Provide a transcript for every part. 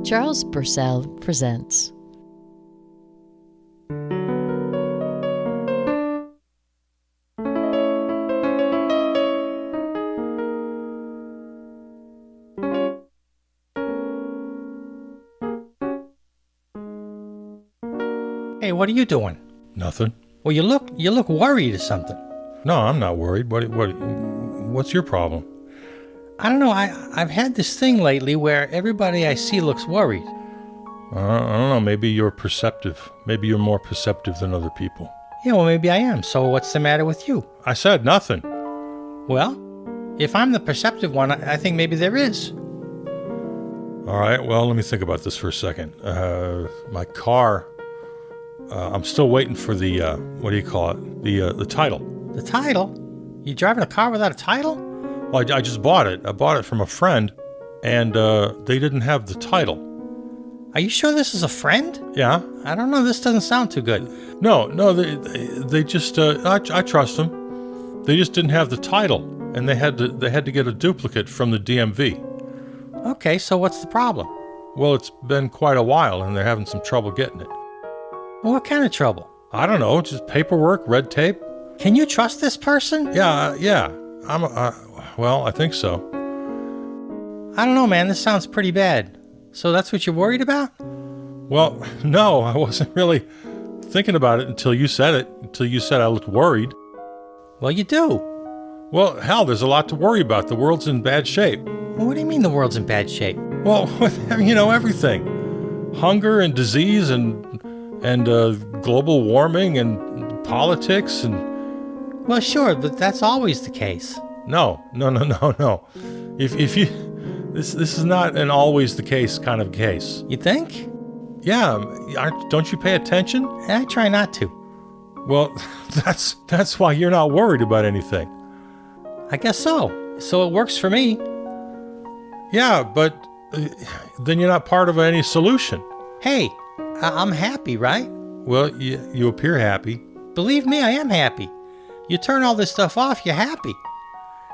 Charles Purcell presents. Hey, what are you doing? Nothing. Well, you look worried or something. No, I'm not worried. What's your problem? I don't know. I've had this thing lately where everybody I see looks worried. I don't know. Maybe you're perceptive. Maybe you're more perceptive than other people. Yeah, well, maybe I am. So what's the matter with you? I said nothing. Well, if I'm the perceptive one, I think maybe there is. All right. Well, let me think about this for a second. My car. I'm still waiting for the what do you call it? The title. The title? You driving a car without a title? Well, I just bought it. I bought it from a friend, and they didn't have the title. Are you sure this is a friend? Yeah. I don't know. This doesn't sound too good. No. They just. I trust them. They just didn't have the title, and they had to get a duplicate from the DMV. Okay, so what's the problem? Well, it's been quite a while, and they're having some trouble getting it. Well, what kind of trouble? I don't know, just paperwork, red tape. Can you trust this person? Yeah. Well, I think so. I don't know, man. This sounds pretty bad. So that's what you're worried about? Well, no, I wasn't really thinking about it until you said it. Until you said I looked worried. Well, you do. Well, hell, there's a lot to worry about. The world's in bad shape. Well, what do you mean the world's in bad shape? Well, everything. Hunger and disease and global warming and politics and... Well, sure, but that's always the case. No. If you... This is not an always the case kind of case. You think? Yeah, don't you pay attention? I try not to. Well, that's why you're not worried about anything. I guess so. So it works for me. Yeah, but then you're not part of any solution. Hey, I'm happy, right? Well, you appear happy. Believe me, I am happy. You turn all this stuff off, you're happy.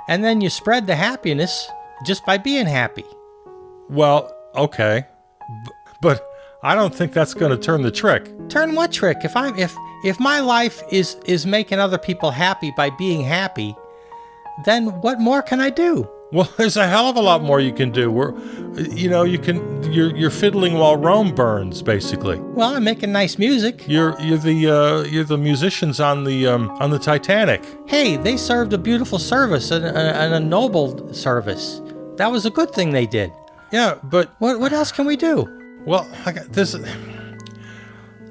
And then you spread the happiness just by being happy. Well, okay. But I don't think that's going to turn the trick. Turn what trick? If my life is making other people happy by being happy, then what more can I do? Well, there's a hell of a lot more you can do. You're fiddling while Rome burns, basically. Well, I'm making nice music. You're the musicians on the Titanic. Hey, they served a beautiful service and a noble service. That was a good thing they did. Yeah, but what else can we do? Well,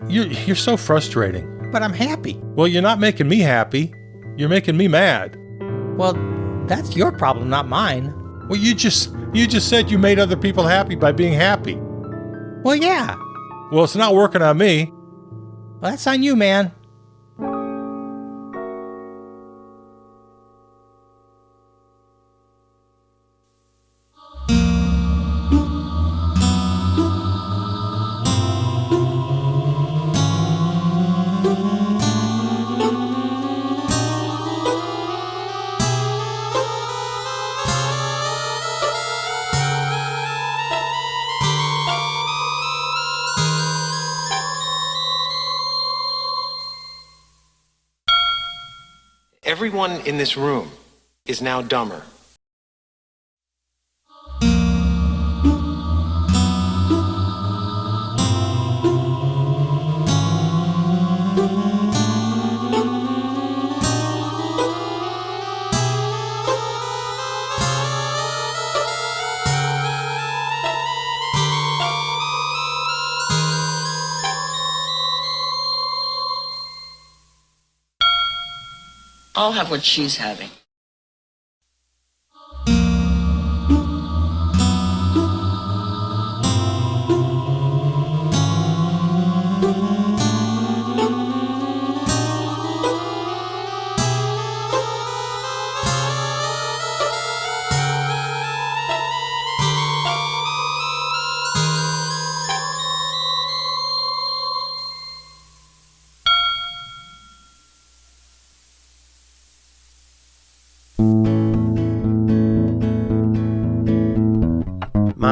you're so frustrating. But I'm happy. Well, you're not making me happy. You're making me mad. Well, that's your problem, not mine. Well, you just said you made other people happy by being happy. Well, yeah. Well, it's not working on me. Well, that's on you, man. Everyone in this room is now dumber. I'll have what she's having.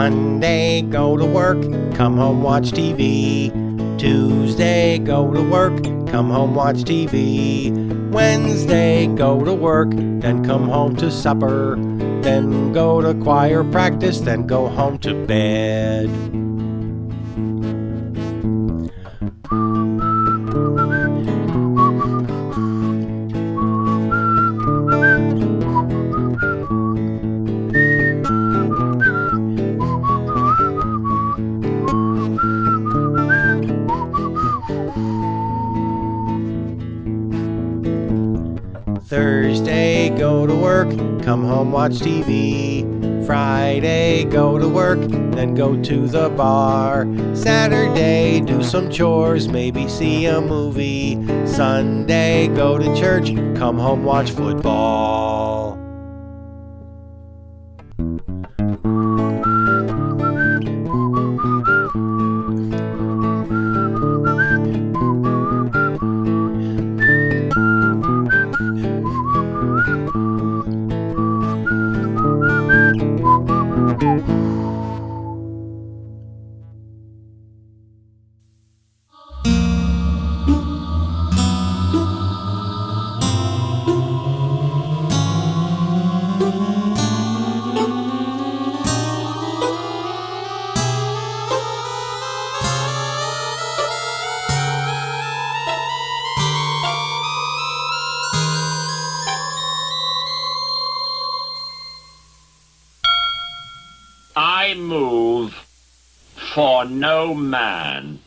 Monday, go to work, come home, watch TV. Tuesday, go to work, come home, watch TV. Wednesday, go to work, then come home to supper. Then go to choir practice, then go home to bed. Thursday, go to work, come home, watch TV. Friday, go to work, then go to the bar. Saturday, do some chores, maybe see a movie. Sunday, go to church, come home, watch football. I move for no man.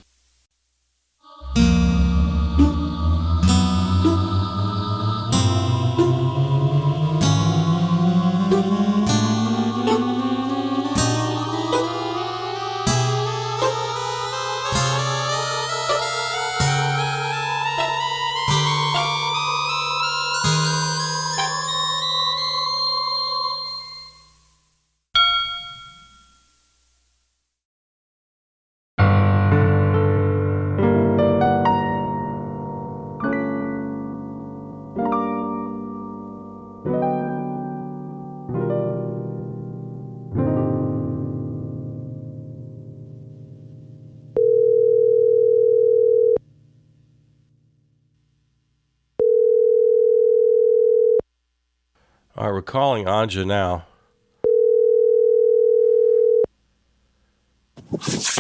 All right, we're calling Anja now.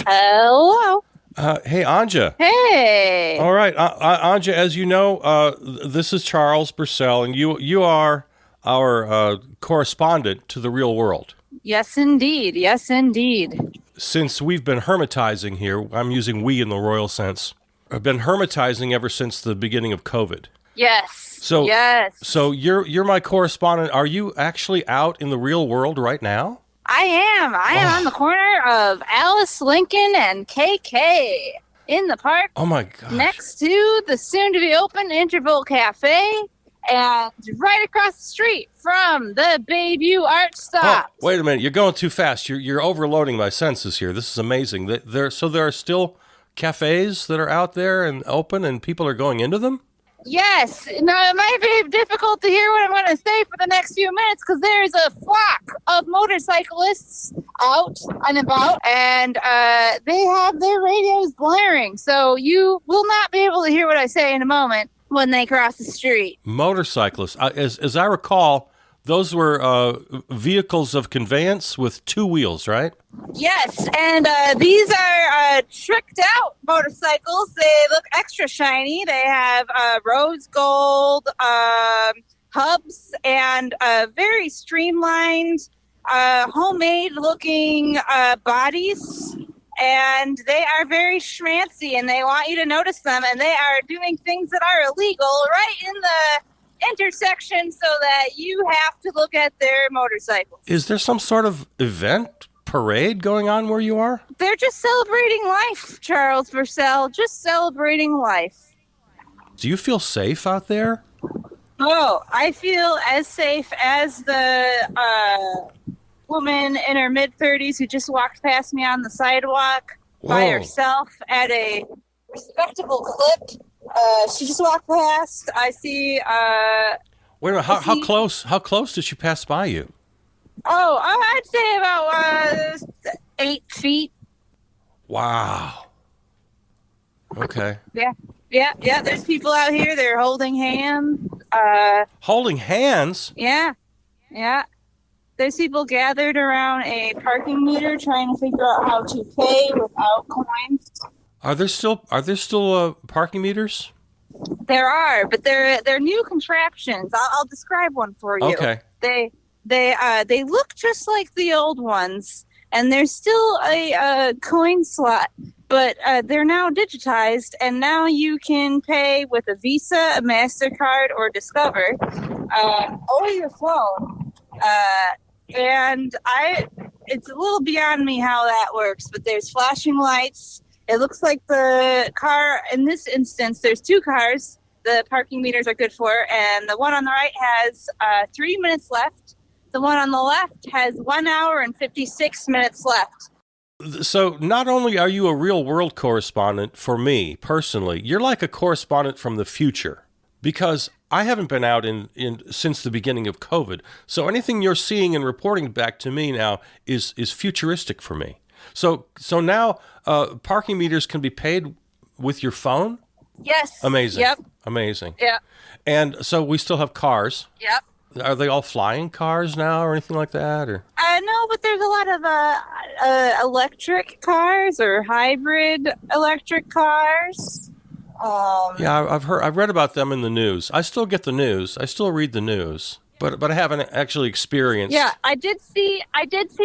Hello. Hey, Anja. Hey. All right, Anja, as you know, this is Charles Purcell, and you are our correspondent to the real world. Yes, indeed. Yes, indeed. Since we've been hermitizing here, I'm using we in the royal sense. I've been hermitizing ever since the beginning of COVID. Yes. So, yes. So you're my correspondent. Are you actually out in the real world right now? I am. I am on the corner of Alice Lincoln and KK in the park. Oh my gosh. Next to the soon-to-be-open Interval Cafe and right across the street from the Bayview Art Stop. Oh, wait a minute. You're going too fast. You're overloading my senses here. This is amazing. There are still cafes that are out there and open and people are going into them? Yes. Now, it might be difficult to hear what I'm going to say for the next few minutes because there's a flock of motorcyclists out and about, and they have their radios blaring. So you will not be able to hear what I say in a moment when they cross the street. Motorcyclists. As I recall, those were vehicles of conveyance with two wheels, right? Yes, and these are tricked out motorcycles. They look extra shiny. They have rose gold hubs and very streamlined, homemade looking bodies. And they are very schmancy, and they want you to notice them. And they are doing things that are illegal right in the intersection so that you have to look at their motorcycles. Is there some sort of event, parade going on where you are? They're just celebrating life, Charles Purcell. Just celebrating life. Do you feel safe out there? Oh, I feel as safe as the woman in her mid-30s who just walked past me on the sidewalk by herself at a respectable clip. She just walked past. I see. Wait a minute. How close? How close did she pass by you? Oh, I'd say about 8 feet. Wow. Okay. Yeah. There's people out here. They're holding hands. Holding hands? Yeah. There's people gathered around a parking meter trying to figure out how to pay without coins. Are there still parking meters? There are, but they're new contraptions. I'll describe one for you. Okay. They look just like the old ones, and there's still a coin slot, but they're now digitized, and now you can pay with a Visa, a MasterCard, or Discover over your phone. And it's a little beyond me how that works, but there's flashing lights. It looks like the car, in this instance, there's 2 cars the parking meters are good for, and the one on the right has 3 minutes left. The one on the left has 1 hour and 56 minutes left. So not only are you a real world correspondent for me personally, you're like a correspondent from the future, because I haven't been out in since the beginning of COVID. So anything you're seeing and reporting back to me now is futuristic for me. So now parking meters can be paid with your phone? Yes. Amazing. Yep. Amazing. Yeah. And so we still have cars. Yep. Are they all flying cars now or anything like that? Or No, but there's a lot of electric cars or hybrid electric cars. Yeah, I've read about them in the news. I still get the news. I still read the news, but I haven't actually experienced. Yeah, I did see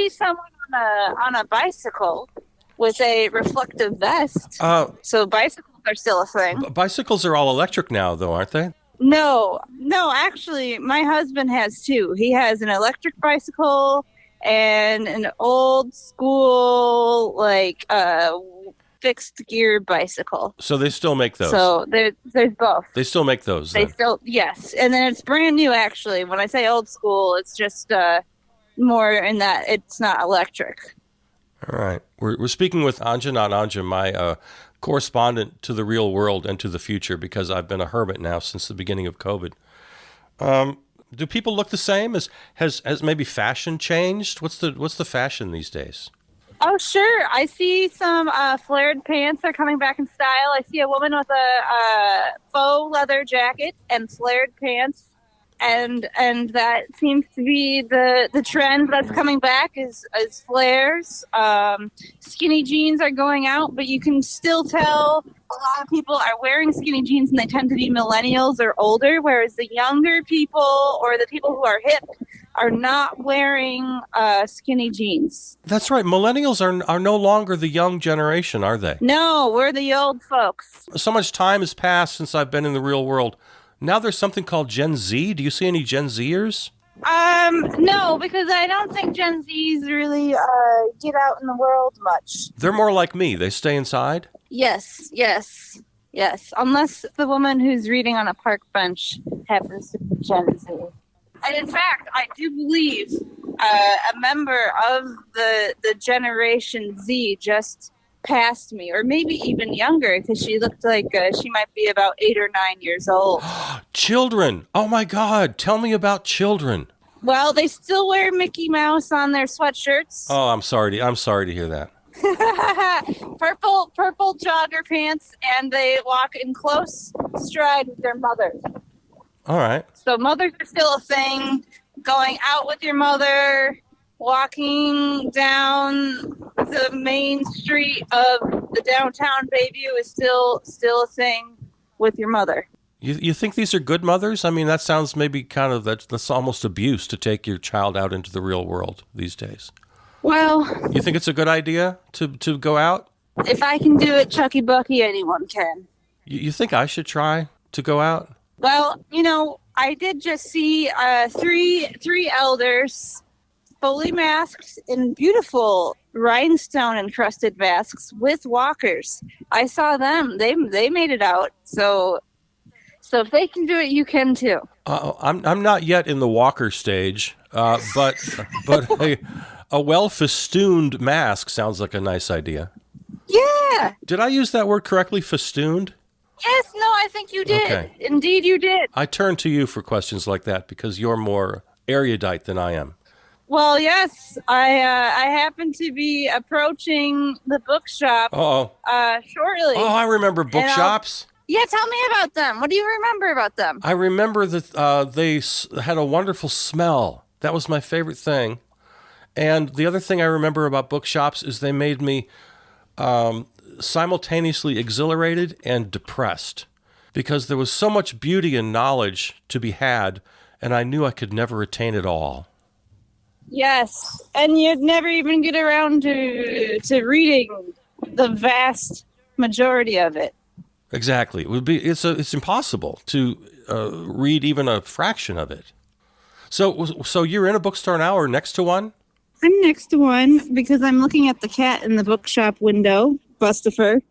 someone on a bicycle with a reflective vest. So bicycles are still a thing. Bicycles are all electric now, though, aren't they? No, actually, my husband has 2. He has an electric bicycle and an old school, fixed gear bicycle. So they still make those. So there's both. They still make those. They Then. still, yes. And then it's brand new, actually. When I say old school, it's just more in that it's not electric. All right. We're speaking with Anja, my correspondent to the real world and to the future, because I've been a hermit now since the beginning of COVID. Do people look the same? Has maybe fashion changed? What's the fashion these days? Oh, sure. I see some flared pants are coming back in style. I see a woman with a faux leather jacket and flared pants. And that seems to be the trend that's coming back is flares. Skinny jeans are going out, but you can still tell a lot of people are wearing skinny jeans, and they tend to be millennials or older, whereas the younger people or the people who are hip are not wearing skinny jeans. That's right. Millennials are no longer the young generation, are they? No, we're the old folks. So much time has passed since I've been in the real world. Now there's something called Gen Z. Do you see any Gen Zers? No, because I don't think Gen Zs really get out in the world much. They're more like me. They stay inside? Yes. Unless the woman who's reading on a park bench happens to be Gen Z. And in fact, I do believe a member of the Generation Z just passed me, or maybe even younger, because she looked like she might be about 8 or 9 years old. Children! Oh my God! Tell me about children. Well, they still wear Mickey Mouse on their sweatshirts. Oh, I'm sorry to hear that. purple jogger pants, and they walk in close stride with their mothers. All right. So mothers are still a thing. Going out with your mother, walking down the main street of the downtown Bayview is still a thing with your mother. You think these are good mothers? I mean, that sounds maybe kind of that's almost abuse to take your child out into the real world these days. Well, you think it's a good idea to go out? If I can do it, Chucky Bucky, anyone can. You think I should try to go out? Well, I did just see three elders fully masked in beautiful rhinestone-encrusted masks with walkers. I saw them. They made it out. So if they can do it, you can too. I'm not yet in the walker stage, but a well-festooned mask sounds like a nice idea. Yeah. Did I use that word correctly, festooned? Yes, no, I think you did. Okay. Indeed, you did. I turn to you for questions like that because you're more erudite than I am. Well, yes, I happen to be approaching the bookshop Oh, shortly. oh, I remember And I'll- bookshops. Yeah, tell me about them. What do you remember about them? I remember that had a wonderful smell. That was my favorite thing. And the other thing I remember about bookshops is they made me simultaneously exhilarated and depressed because there was so much beauty and knowledge to be had, and I knew I could never attain it all. Yes, and you'd never even get around to reading the vast majority of it. Exactly. It's impossible to read even a fraction of it. So you're in a bookstore now or next to one? I'm next to one because I'm looking at the cat in the bookshop window, Bustifer.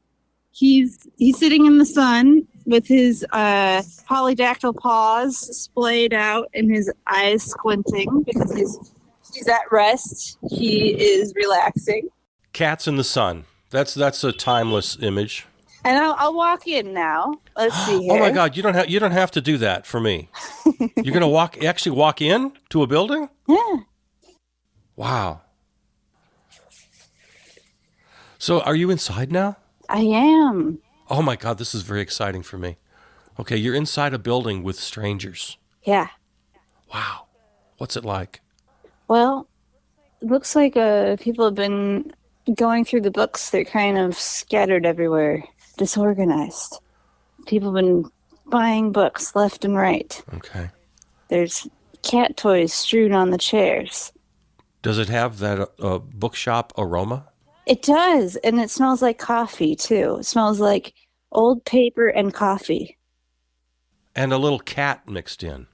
He's sitting in the sun with his polydactyl paws splayed out and his eyes squinting because he's at rest. He is relaxing. Cats in the sun. That's a timeless image. And I'll walk in now. Let's see here. Oh my God! You don't have to do that for me. You're gonna actually walk in to a building? Yeah. Wow. So are you inside now? I am. Oh my God! This is very exciting for me. Okay, you're inside a building with strangers. Yeah. Wow. What's it like? Well, it looks like people have been going through the books. They're kind of scattered everywhere, disorganized. People have been buying books left and right. Okay. There's cat toys strewn on the chairs. Does it have that bookshop aroma? It does, and it smells like coffee, too. It smells like old paper and coffee. And a little cat mixed in.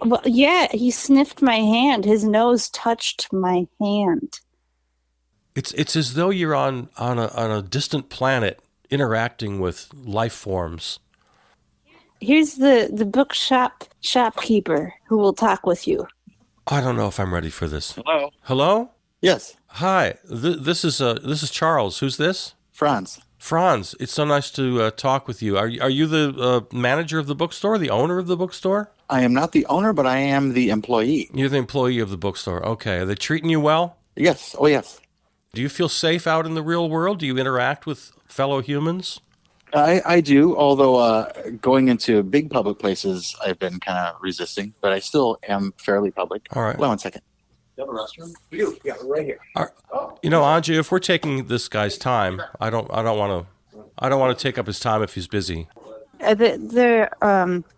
Well, yeah, he sniffed my hand. His nose touched my hand. It's as though you're on a distant planet interacting with life forms. Here's the bookshop shopkeeper who will talk with you. I don't know if I'm ready for this. Hello. Hello? Yes, Hi. This is Charles. Who's this? Franz. Franz. It's so nice to talk with you. Are you the manager of the bookstore, the owner of the bookstore? I am not the owner, but I am the employee. You're the employee of the bookstore. Okay. Are they treating you well? Yes. Oh, yes. Do you feel safe out in the real world? Do you interact with fellow humans? I do, although going into big public places, I've been kind of resisting, but I still am fairly public. All right. Hold on 1 second. You have a restroom? Yeah, right here. You know, Anji, if we're taking this guy's time, I don't want to take up his time if he's busy.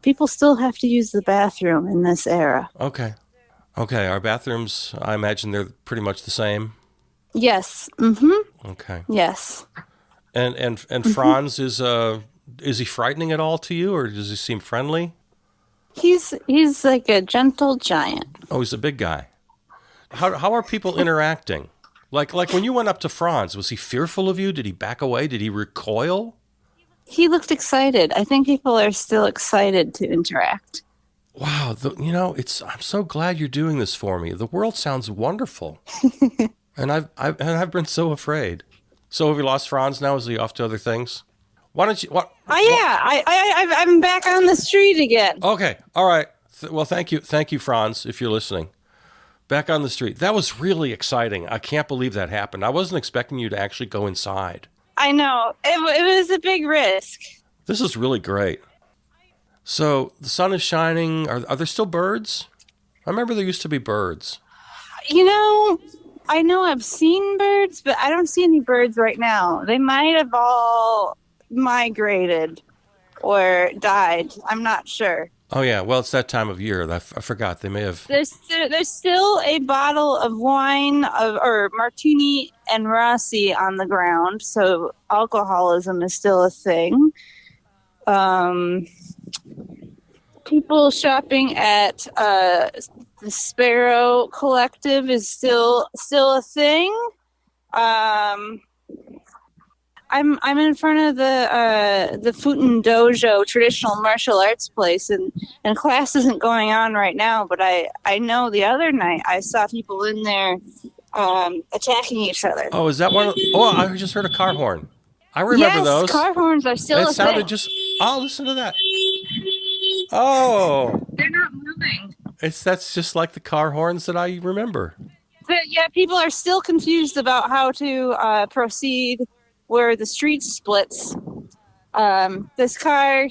People still have to use the bathroom in this era. Okay. Our bathrooms, I imagine they're pretty much the same. Yes. Mm-hmm. Okay. Yes. And Franz is he frightening at all to you, or does he seem friendly? He's like a gentle giant. Oh, he's a big guy. How are people interacting? Like when you went up to Franz, was he fearful of you? Did he back away? Did he recoil? He looked excited. I think people are still excited to interact. Wow, I'm so glad you're doing this for me. The world sounds wonderful, and I've been so afraid. So have you lost Franz now? Is he off to other things? Why don't you? What? Oh yeah, I'm back on the street again. Okay, all right. Well, thank you, Franz, if you're listening. Back on the street. That was really exciting. I can't believe that happened. I wasn't expecting you to actually go inside. I know. It was a big risk. This is really great. So the sun is shining. Are there still birds? I remember there used to be birds. I know I've seen birds, but I don't see any birds right now. They might have all migrated or died. I'm not sure. Oh, yeah. Well, it's that time of year. I forgot. They may have... There's still a bottle of wine or martini and Rossi on the ground, so alcoholism is still a thing. People shopping at the Sparrow Collective is still a thing. I'm in front of the Futon Dojo traditional martial arts place, and class isn't going on right now. But I know the other night I saw people in there attacking each other. Oh, is that one? I just heard a car horn. I remember those. Yes, car horns are still a thing. It sounded just. Oh, listen to that. Oh, they're not moving. that's just like the car horns that I remember. But yeah, people are still confused about how to proceed where the street splits. This car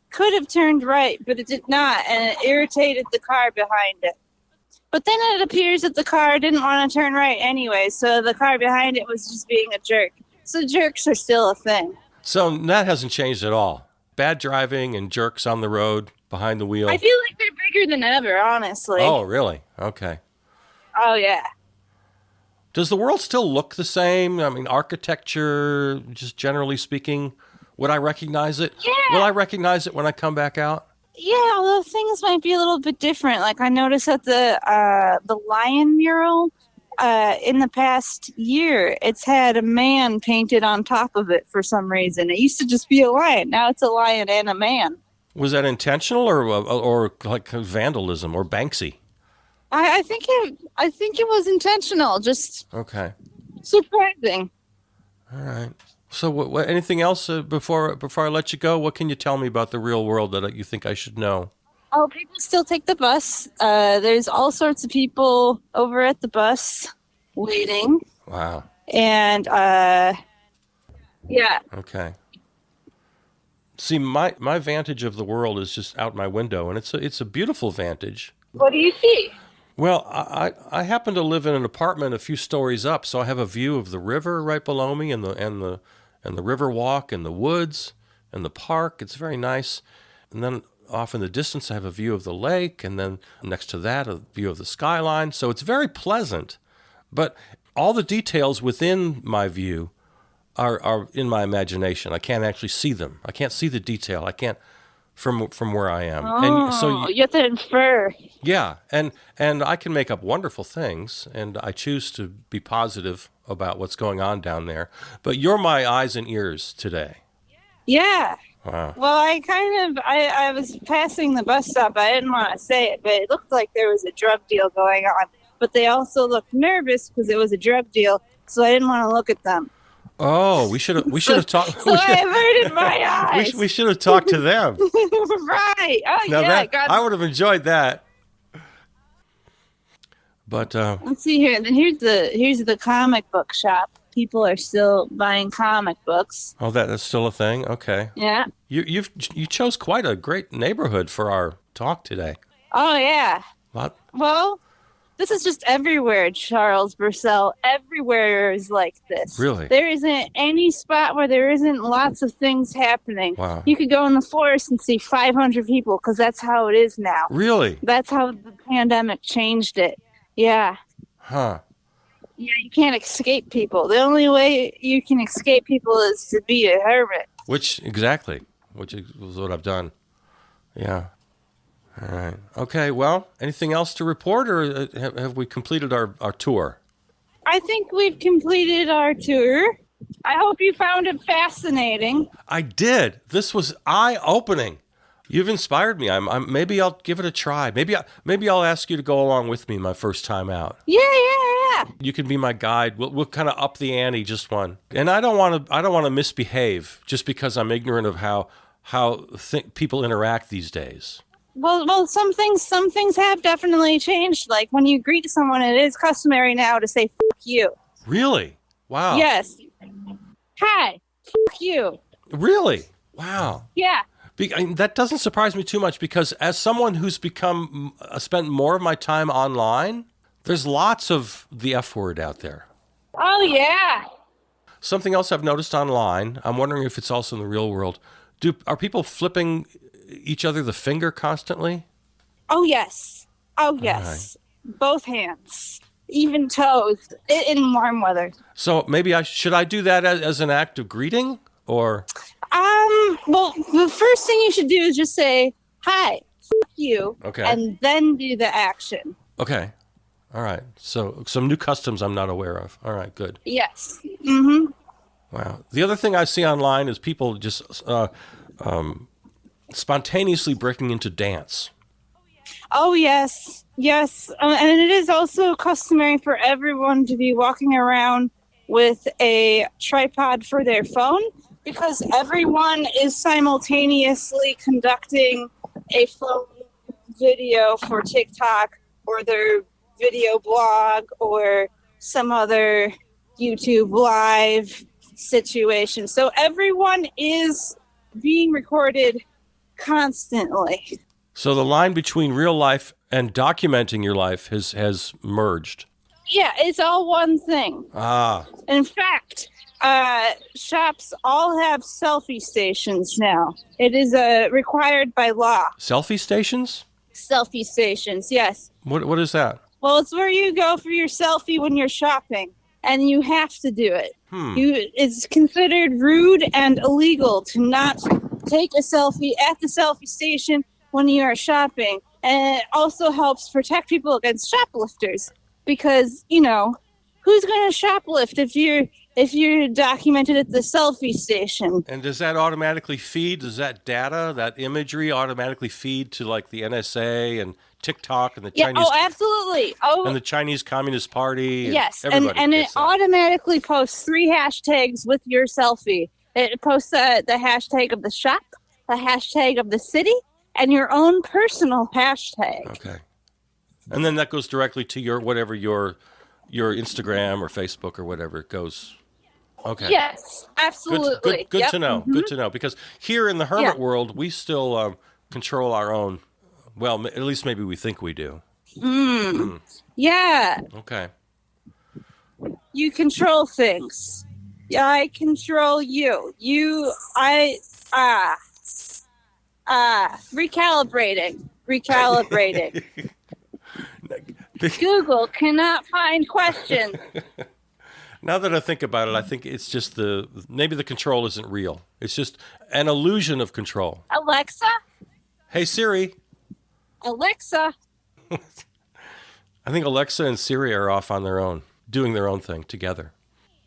could have turned right, but it did not, and it irritated the car behind it. But then it appears that the car didn't want to turn right anyway, so the car behind it was just being a jerk. So jerks are still a thing. So that hasn't changed at all. Bad driving and jerks on the road behind the wheel. I feel like they're bigger than ever, honestly. Oh, really? Okay. Oh, yeah. Does the world still look the same? I mean, architecture, just generally speaking, would I recognize it? Yeah. Will I recognize it when I come back out? Yeah, although things might be a little bit different. Like I noticed that the lion mural in the past year, it's had a man painted on top of it for some reason. It used to just be a lion. Now it's a lion and a man. Was that intentional or like vandalism or Banksy? I think it was intentional. Just Okay. surprising. All right. So, what anything else before I let you go? What can you tell me about the real world that you think I should know? Oh, people still take the bus. There's all sorts of people over at the bus waiting. Wow. And yeah. Okay. See, my vantage of the world is just out my window, and it's a beautiful vantage. What do you see? Well, I happen to live in an apartment a few stories up, so I have a view of the river right below me, and the river walk, and the woods, and the park. It's very nice. And then off in the distance, I have a view of the lake, and then next to that, a view of the skyline. So it's very pleasant. But all the details within my view are in my imagination. I can't actually see them. I can't see the detail. I can't from where I am. Oh, and so you have to infer. Yeah, and I can make up wonderful things, and I choose to be positive about what's going on down there. But you're my eyes and ears today. Yeah. Wow. Well, I was passing the bus stop. I didn't want to say it, but it looked like there was a drug deal going on. But they also looked nervous because it was a drug deal, so I didn't want to look at them. Oh, we should have talked. So I averted my eyes. We should have talked to them. Right. Oh, Now yeah. I would have enjoyed that. But let's see here. Then here's the comic book shop. People are still buying comic books. Oh, that's still a thing. Okay. Yeah. You chose quite a great neighborhood for our talk today. Oh yeah. What? Well, this is just everywhere, Charles Burcell. Everywhere is like this. Really? There isn't any spot where there isn't lots of things happening. Wow. You could go in the forest and see 500 people because that's how it is now. Really? That's how the pandemic changed it. Yeah. Huh. Yeah, you can't escape people. The only way you can escape people is to be a hermit. Which is what I've done. Yeah. All right. Okay, well, anything else to report, or have we completed our tour? I think we've completed our tour. I hope you found it fascinating. I did. This was eye-opening. You've inspired me. Maybe I'll give it a try. Maybe I'll ask you to go along with me my first time out. Yeah. You can be my guide. We'll kind of up the ante just one. And I don't want to misbehave just because I'm ignorant of how people interact these days. Well, some things have definitely changed. Like when you greet someone, it is customary now to say "fuck you." Really? Wow. Yes. Hi. Fuck you. Really? Wow. Yeah. That doesn't surprise me too much because as someone who's spent more of my time online, there's lots of the F word out there. Oh yeah. Something else I've noticed online, I'm wondering if it's also in the real world. Are people flipping each other the finger constantly? Oh yes. Right. Both hands, even toes, in warm weather. So maybe should I do that as an act of greeting, or? Well, the first thing you should do is just say hi, fuck you, Okay, and then do the action. Okay, all right. So some new customs I'm not aware of. All right, good. Yes. Mm-hmm. Wow. The other thing I see online is people just spontaneously breaking into dance. Oh, yes. Yes. And it is also customary for everyone to be walking around with a tripod for their phone because everyone is simultaneously conducting a phone video for TikTok or their video blog or some other YouTube live situation. So everyone is being recorded constantly. So the line between real life and documenting your life has merged. Yeah, it's all one thing. Ah. In fact, shops all have selfie stations now. It is required by law. Selfie stations? Selfie stations, yes. What is that? Well, it's where you go for your selfie when you're shopping, and you have to do it. It's considered rude and illegal to not take a selfie at the selfie station when you are shopping. And it also helps protect people against shoplifters because, you know, who's going to shoplift if you're documented at the selfie station? And does that automatically feed? Does that data, that imagery, automatically feed to like the NSA and TikTok and the Chinese? Oh, absolutely. And the Chinese Communist Party. Yes, and it automatically posts 3 hashtags with your selfie. It posts the hashtag of the shop, the hashtag of the city, and your own personal hashtag. Okay. And then that goes directly to your whatever your Instagram or Facebook or whatever it goes. Okay. Yes, absolutely. Good Yep. to know. Mm-hmm. Good to know. Because here in the hermit world, we still control our own. Well, at least maybe we think we do. Yeah. Okay. You control things. I control you. Recalibrating. Google cannot find questions. Now that I think about it, I think it's just maybe the control isn't real. It's just an illusion of control. Alexa? Hey, Siri. Alexa? I think Alexa and Siri are off on their own, doing their own thing together.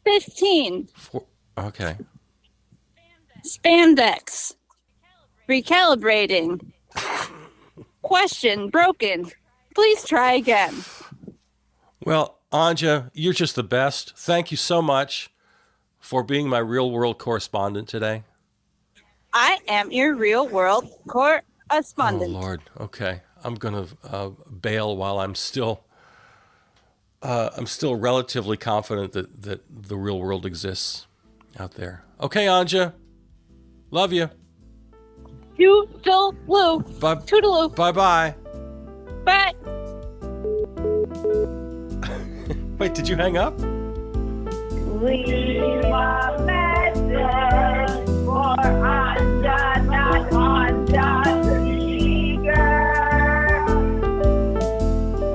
15. Okay. Spandex. Recalibrating. Question broken. Please try again. Well, Anja, you're just the best. Thank you so much for being my real world correspondent today. I am your real world correspondent. Oh, Lord. Okay. I'm going to bail while I'm still relatively confident that the real world exists out there. Okay, Anja. Love you. Toodaloo. Toodaloo. Bye-bye. Bye. Wait, did you hang up? Leave a message for Anja, not Anja Seeger.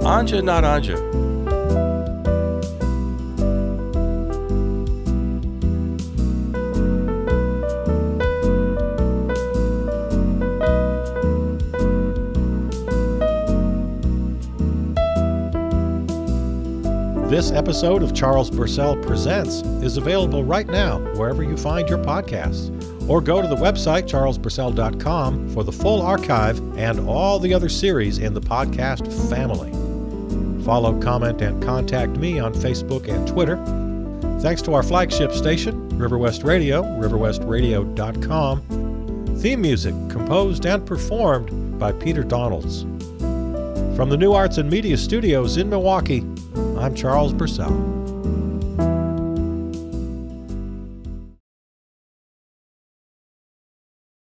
Anja, not Anja. This episode of Charles Purcell Presents is available right now wherever you find your podcasts. Or go to the website charlespurcell.com for the full archive and all the other series in the podcast family. Follow, comment, and contact me on Facebook and Twitter. Thanks to our flagship station, River West Radio, riverwestradio.com. Theme music composed and performed by Peter Donalds. From the New Arts and Media Studios in Milwaukee, I'm Charles Purcell.